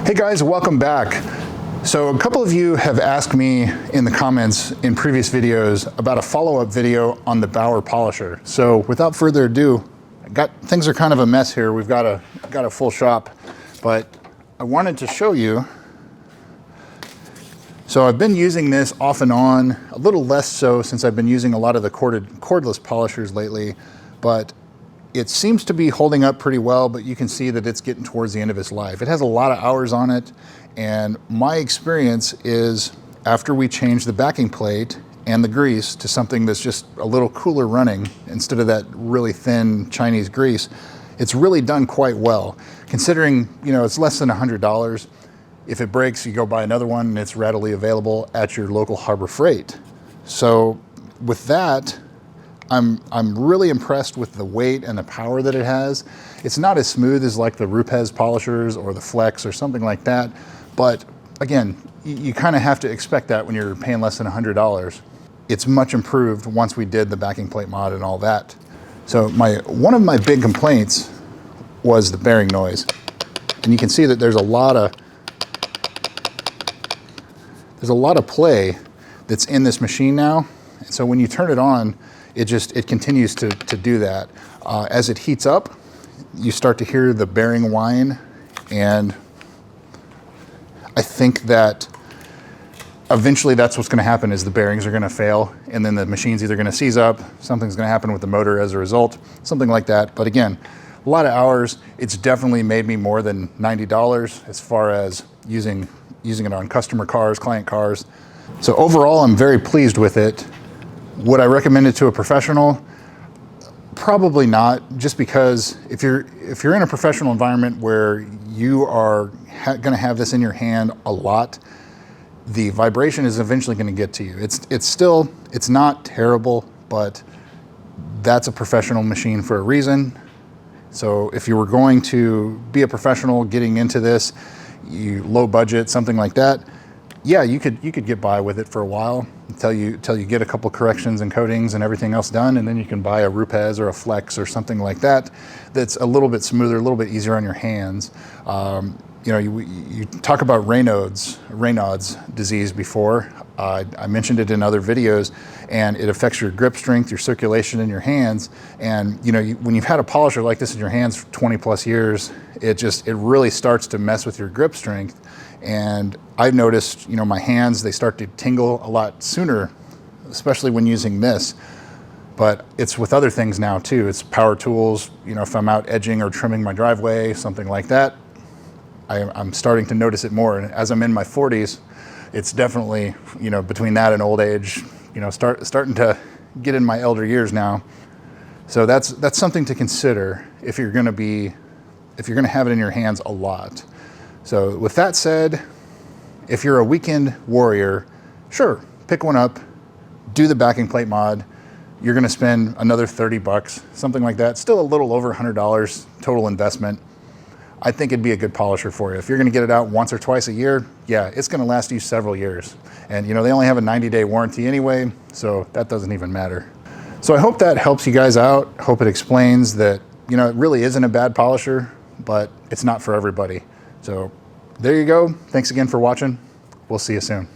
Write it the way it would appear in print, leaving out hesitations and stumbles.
Hey guys, welcome back. So a couple of you have asked me in the comments in previous videos about a follow-up video on the Bauer polisher. So without further ado, things are kind of a mess here. We've got a full shop, but I wanted to show you. So I've been using this off and on, a little less so since I've been using a lot of the cordless polishers lately, but it seems to be holding up pretty well, but you can see that it's getting towards the end of its life. It has a lot of hours on it, and my experience is after we change the backing plate and the grease to something that's just a little cooler running instead of that really thin Chinese grease, it's really done quite well. Considering, you know, it's less than $100. If it breaks, you go buy another one and it's readily available at your local Harbor Freight. So with that, I'm really impressed with the weight and the power that it has. It's not as smooth as like the Rupes polishers or the Flex or something like that, but again, you kind of have to expect that when you're paying less than $100. It's much improved once we did the backing plate mod and all that. So one of my big complaints was the bearing noise, and you can see that there's a lot of play that's in this machine now. And so when you turn it on, it continues to do that. As it heats up, you start to hear the bearing whine, and I think that eventually that's what's going to happen is the bearings are going to fail, and then the machine's either going to seize up, something's going to happen with the motor as a result, something like that. But again, a lot of hours. It's definitely made me more than $90 as far as using it on customer cars, client cars. So overall, I'm very pleased with it. Would I recommend it to a professional? Probably not, just because if you're in a professional environment where you are going to have this in your hand a lot, the vibration is eventually going to get to you. It's not terrible, but that's a professional machine for a reason. So if you were going to be a professional getting into this, you low budget, something like that, yeah, you could get by with it for a while until you get a couple corrections and coatings and everything else done, and then you can buy a Rupes or a Flex or something like that that's a little bit smoother, a little bit easier on your hands. You know, you talk about Raynaud's disease before. I mentioned it in other videos, and it affects your grip strength, your circulation in your hands. And you know, when you've had a polisher like this in your hands for 20 plus years, it really starts to mess with your grip strength. And I've noticed, you know, my hands, they start to tingle a lot sooner, especially when using this. But it's with other things now too. It's power tools, you know, if I'm out edging or trimming my driveway, something like that, I'm starting to notice it more. And as I'm in my 40s, it's definitely, you know, between that and old age, you know, starting to get in my elder years now. So that's something to consider if you're going to have it in your hands a lot. So with that said, if you're a weekend warrior, sure, pick one up, do the backing plate mod. You're going to spend another 30 bucks, something like that. Still a little over $100 total investment. I think it'd be a good polisher for you. If you're going to get it out once or twice a year, yeah, it's going to last you several years. And you know, they only have a 90-day warranty anyway, so that doesn't even matter. So I hope that helps you guys out. Hope it explains that, you know, it really isn't a bad polisher, but it's not for everybody. So there you go. Thanks again for watching. We'll see you soon.